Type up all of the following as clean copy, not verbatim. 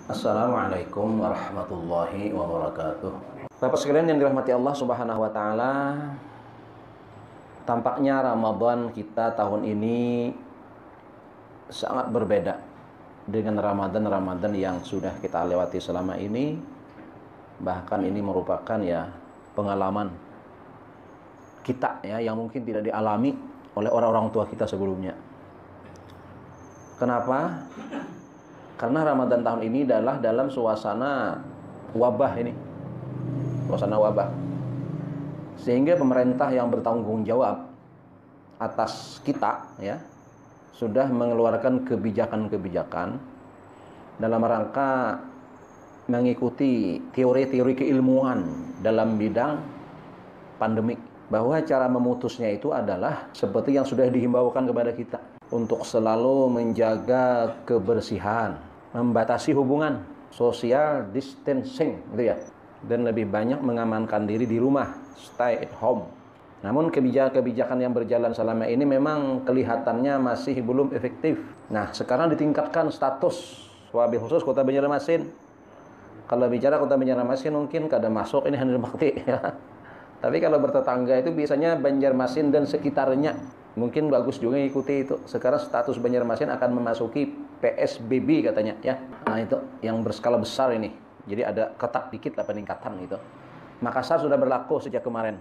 Assalamualaikum warahmatullahi wabarakatuh. Bapak sekalian yang dirahmati Allah Subhanahu wa taala, tampaknya Ramadan kita tahun ini sangat berbeda dengan Ramadan-Ramadan yang sudah kita lewati selama ini. Bahkan ini merupakan pengalaman kita yang mungkin tidak dialami oleh orang-orang tua kita sebelumnya. Kenapa? Karena Ramadan tahun ini adalah dalam suasana wabah ini. Suasana wabah. Sehingga pemerintah yang bertanggung jawab atas kita sudah mengeluarkan kebijakan-kebijakan dalam rangka mengikuti teori-teori keilmuan dalam bidang pandemik, bahwa cara memutusnya itu adalah seperti yang sudah dihimbaukan kepada kita untuk selalu menjaga kebersihan, membatasi hubungan, social distancing dan lebih banyak mengamankan diri di rumah, stay at home. Namun kebijakan-kebijakan yang berjalan selama ini memang kelihatannya masih belum efektif. Nah, sekarang ditingkatkan status wabil khusus Kota Banjarmasin. Kalau bicara Kota Banjarmasin mungkin kada masuk ini Handil Bakti Tapi kalau bertetangga itu biasanya Banjarmasin dan sekitarnya. Mungkin bagus juga ikuti itu. Sekarang status Banjarmasin akan memasuki PSBB katanya Nah, itu yang berskala besar ini. Jadi ada ketat dikit lah peningkatan itu. Makassar sudah berlaku sejak kemarin.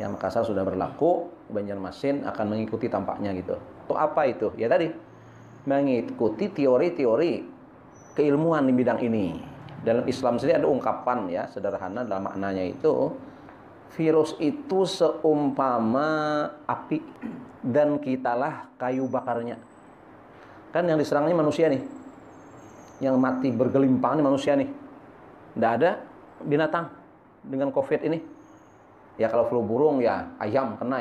Makassar sudah berlaku, Banjarmasin akan mengikuti tampaknya gitu. Itu apa itu? Ya tadi, mengikuti teori-teori keilmuan di bidang ini. Dalam Islam sendiri ada ungkapan sederhana dalam maknanya itu, virus itu seumpama api dan kitalah kayu bakarnya. Kan yang diserangnya manusia nih. Yang mati bergelimpang ini manusia nih. Tidak ada binatang dengan COVID ini. Kalau flu burung ayam kena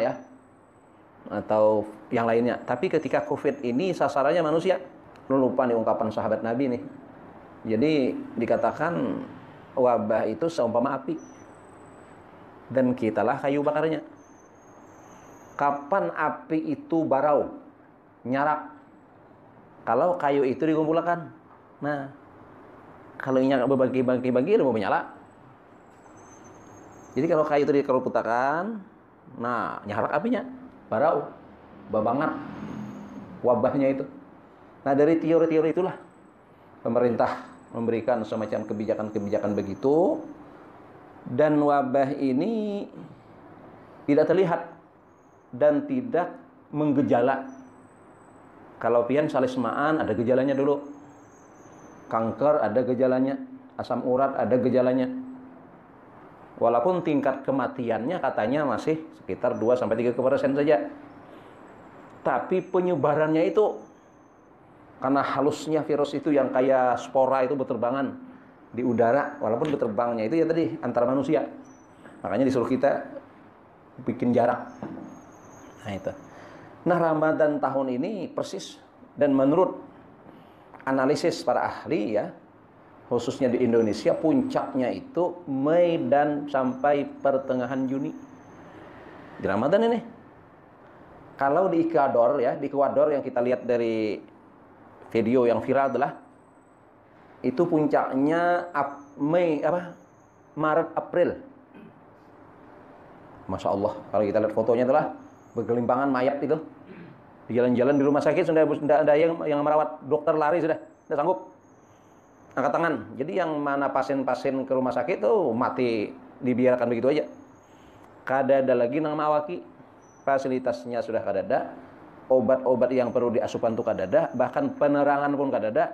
atau yang lainnya. Tapi ketika COVID ini sasarannya manusia. Lu lupa nih ungkapan sahabat Nabi nih. Jadi dikatakan wabah itu seumpama api dan kitalah kayu bakarnya. Kapan api itu barau, nyarak? Kalau kayu itu dikumpulkan. Nah, kalau ini berbagi-bagi udah mau menyala. Jadi kalau kayu itu dikeruputakan, nah nyarak apinya, barau, babangat wabahnya itu. Nah, dari teori-teori itulah pemerintah memberikan semacam kebijakan-kebijakan begitu, dan wabah ini tidak terlihat dan tidak menggejala. Kalau pian salismaan ada gejalanya dulu, kanker ada gejalanya, asam urat ada gejalanya. Walaupun tingkat kematiannya katanya masih sekitar 2-3% saja. Tapi penyebarannya itu, karena halusnya virus itu yang kayak spora itu berterbangan di udara, walaupun berterbangnya itu tadi antara manusia. Makanya disuruh kita bikin jarak. Nah itu. Nah, Ramadan tahun ini persis, dan menurut analisis para ahli khususnya di Indonesia, puncaknya itu Mei dan sampai pertengahan Juni di Ramadan ini. Kalau di Ekuador di Ekuador yang kita lihat dari video yang viral adalah itu puncaknya Maret April. Masya Allah, kalau kita lihat fotonya adalah bergelimpangan mayat itu di jalan-jalan. Di rumah sakit sudah ada yang merawat, dokter lari sudah sanggup angkat tangan. Jadi yang mana pasien-pasien ke rumah sakit tuh mati dibiarkan begitu aja. Kada ada lagi nang mawaki, fasilitasnya sudah kada ada, obat-obat yang perlu diasupan tuh kada ada, bahkan penerangan pun kada ada.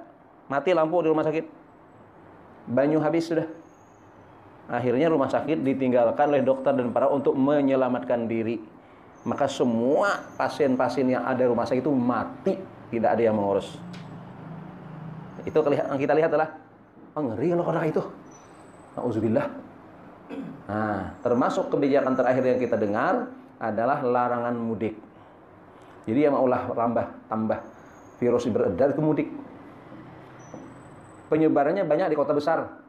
Mati lampu di rumah sakit, banyu habis sudah. Akhirnya rumah sakit ditinggalkan oleh dokter dan para untuk menyelamatkan diri. Maka semua pasien-pasien yang ada di rumah sakit itu mati, tidak ada yang mengurus. Itu kita lihat adalah ngeri loh orang itu. Nauzubillah. Nah, termasuk kebijakan terakhir yang kita dengar adalah larangan mudik. Jadi yang maulah tambah virus beredar ke mudik. Penyebarannya banyak di kota besar.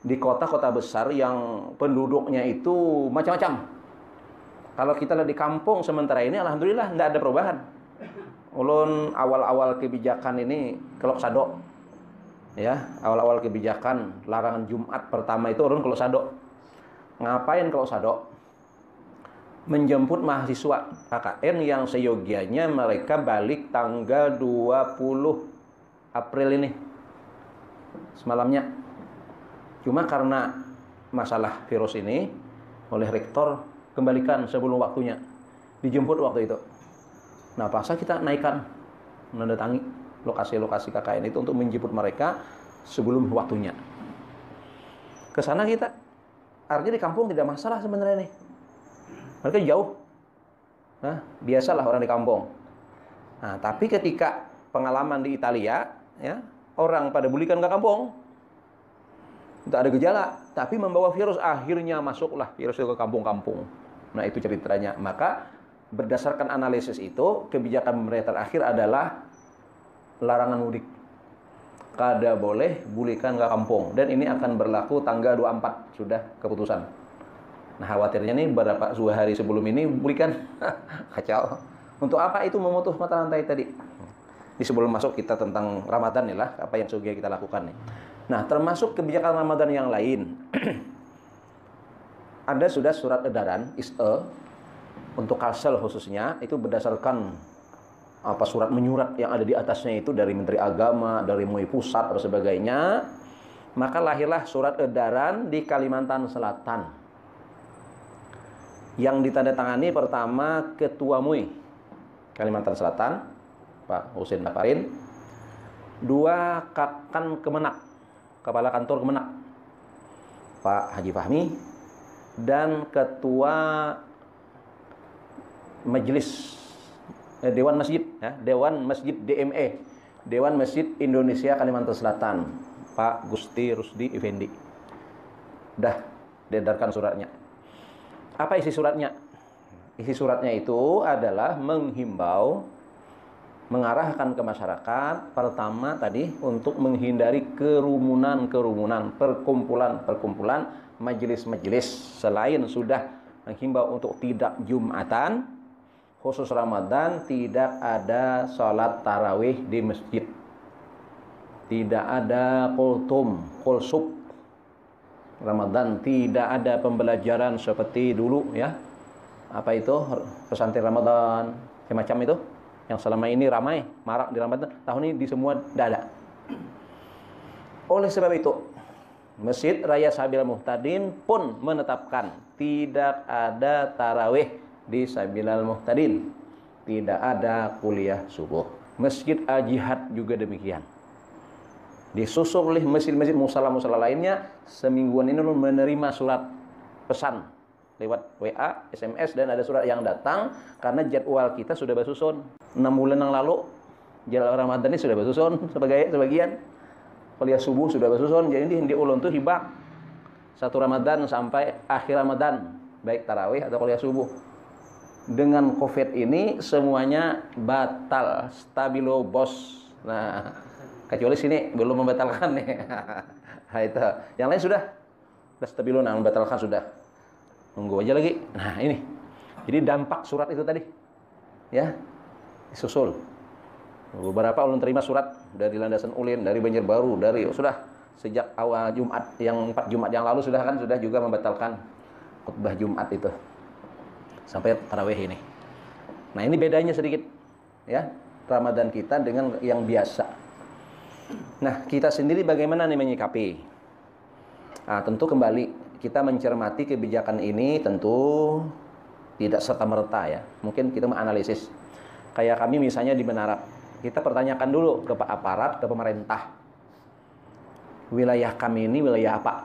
Di kota-kota besar yang penduduknya itu macam-macam. Kalau kita lihat di kampung sementara ini, alhamdulillah nggak ada perubahan. Ulun awal-awal kebijakan ini kelok sado. Ya, awal-awal kebijakan larangan Jumat pertama itu urun kalau sado. Ngapain kalau sado? Menjemput mahasiswa KKN yang seyogianya mereka balik tanggal 20 April ini. Semalamnya. Cuma karena masalah virus ini oleh rektor kembalikan sebelum waktunya. Dijemput waktu itu. Nah, paksa kita naikkan mendatangi lokasi-lokasi KKN itu untuk menjemput mereka sebelum waktunya. Ke sana kita, artinya di kampung tidak masalah sebenarnya nih. Mereka jauh. Nah, biasalah orang di kampung. Nah, tapi ketika pengalaman di Italia, ya, orang pada bulikan ke kampung. Tidak ada gejala, tapi membawa virus, akhirnya masuklah virus itu ke kampung-kampung. Nah, itu ceritanya. Maka berdasarkan analisis itu, kebijakan pemerintah terakhir adalah larangan mudik. Kada boleh bulikan ke kampung. Dan ini akan berlaku tanggal 24, sudah keputusan. Nah, khawatirnya nih beberapa 2 hari sebelum ini bulikan. Kacau. Untuk apa itu memutus mata rantai tadi? Ini sebelum masuk kita tentang Ramadan nih lah, apa yang sudah kita lakukan nih. Nah, termasuk kebijakan Ramadan yang lain. Ada sudah surat edaran ISE untuk Kalsel khususnya, itu berdasarkan apa surat menyurat yang ada di atasnya itu dari Menteri Agama, dari MUI pusat dan sebagainya. Maka lahirlah surat edaran di Kalimantan Selatan. Yang ditandatangani pertama Ketua MUI Kalimantan Selatan, Pak Husin Nafarin. 2 Kapkan Kemenak, Kepala Kantor Kemenak, Pak Haji Fahmi. Dan Ketua Majelis Dewan Masjid, ya, Dewan Masjid DME, Dewan Masjid Indonesia Kalimantan Selatan, Pak Gusti Rusdi Effendi. Dah diedarkan suratnya. Apa isi suratnya? Isi suratnya itu adalah menghimbau, mengarahkan ke masyarakat, pertama tadi untuk menghindari kerumunan-kerumunan, perkumpulan-perkumpulan, majelis-majelis. Selain sudah menghimbau untuk tidak Jumatan, khusus Ramadan tidak ada sholat tarawih di masjid, tidak ada kulsub Ramadan, tidak ada pembelajaran seperti dulu, ya. Apa itu pesantren Ramadan semacam itu yang selama ini ramai marak di Ramadan, tahun ini di semua tidak ada. Oleh sebab itu, Masjid Raya Sabil Muhtadin pun menetapkan tidak ada tarawih di Sabilal Muhtadin, tidak ada kuliah subuh. Masjid Al-Jihad juga demikian. Disusul oleh masjid-masjid musala-musala lainnya, semingguan ini menerima surat pesan lewat WA, SMS, dan ada surat yang datang karena jadwal kita sudah bersusun. 6 bulan yang lalu jadwal Ramadan ini sudah bersusun sebagian. Kuliah subuh sudah bersusun, jadi di ulun tuh hibak 1 Ramadan sampai akhir Ramadan, baik tarawih atau kuliah subuh. Dengan COVID ini semuanya batal, stabilo bos. Nah, kecuali sini belum membatalkan nih. Nah, itu. Yang lain sudah stabilo, nah membatalkan sudah. Nunggu aja lagi. Nah, ini. Jadi dampak surat itu tadi. Ya. Disusul. Beberapa ulun terima surat dari Landasan Ulin, dari Banjarbaru, dari sudah sejak awal Jumat, yang 4 Jumat yang lalu sudah juga membatalkan khutbah Jumat itu. Sampai tarawih ini. Nah, ini bedanya sedikit. Ya. Ramadan kita dengan yang biasa. Nah, kita sendiri bagaimana nih menyikapi? Nah, tentu kembali kita mencermati kebijakan ini tentu tidak serta-merta ya. Mungkin kita menganalisis. Kayak kami misalnya di Menarap, kita pertanyakan dulu ke aparat, ke pemerintah. Wilayah kami ini wilayah apa?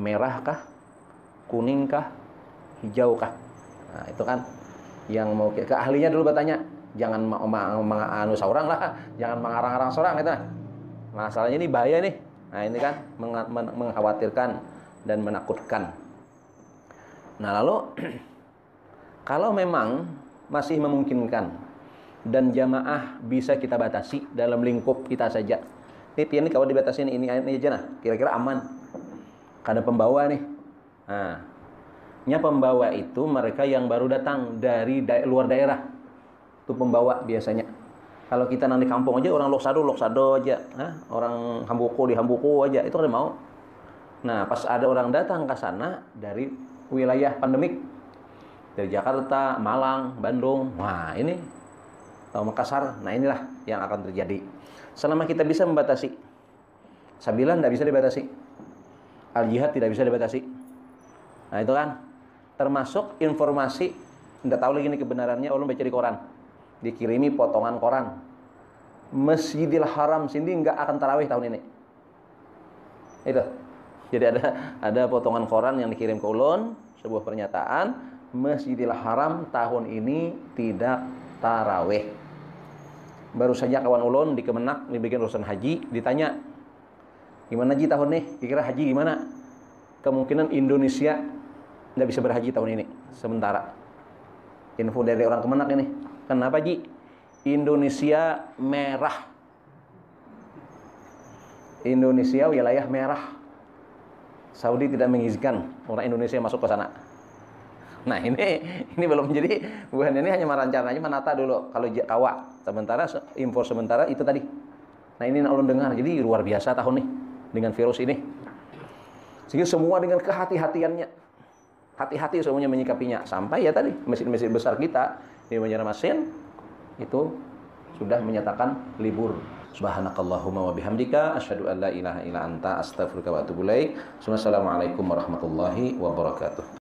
Merah kah? Kuning kah? Hijau kah? Nah, itu kan yang mau ke ahlinya dulu bertanya. Jangan menganu seorang lah, jangan mengarang-arang seorang gitu. Masalahnya ini bahaya nih. Nah, ini kan mengkhawatirkan dan menakutkan. Nah, lalu kalau memang masih memungkinkan dan jamaah bisa kita batasi dalam lingkup kita saja. Ini kalau dibatasi ini aja nah, kira-kira aman. Karena pembawa nih. Nah, pembawa itu mereka yang baru datang dari luar daerah. Itu pembawa biasanya. Kalau kita nanti kampung aja orang loksado aja, orang hambuko di hambuko aja, itu kan mau. Nah, pas ada orang datang ke sana dari wilayah pandemik, dari Jakarta, Malang, Bandung, wah ini, atau Makassar, nah inilah yang akan terjadi. Selama kita bisa membatasi, Sabilan tidak bisa dibatasi, Al-Jihad tidak bisa dibatasi. Nah itu kan, termasuk informasi, tidak tahu lagi ini kebenarannya, Allah baca di koran, dikirimi potongan koran, Masjidil Haram sini nggak akan tarawih tahun ini. Itu. Jadi ada potongan koran yang dikirim ke ulun, sebuah pernyataan, Masjidil Haram tahun ini tidak tarawih. Baru saja kawan ulun di Kemenak, di bagian urusan haji, ditanya, gimana haji tahun ini? Kira-kira haji gimana? Kemungkinan Indonesia tidak bisa berhaji tahun ini, sementara. Info dari orang Kemenak ini. Kenapa Ji? Indonesia merah. Indonesia wilayah merah. Saudi tidak mengizinkan orang Indonesia masuk ke sana. Nah ini belum jadi, bukan, ini hanya rencananya menata dulu kalau kawak. Sementara info sementara itu tadi. Nah ini ulun dengar, jadi luar biasa tahun nih dengan virus ini. Sehingga semua dengan kehati-hatiannya. Hati-hati semuanya menyikapinya. Sampai ya tadi, masjid-masjid besar kita di Banjarmasin itu sudah menyatakan libur. Subhanakallahumma wa bihamdika asyhadu an la ilaha illa anta astaghfiruka wa atubu ilaik. Wassalamualaikum warahmatullahi wabarakatuh.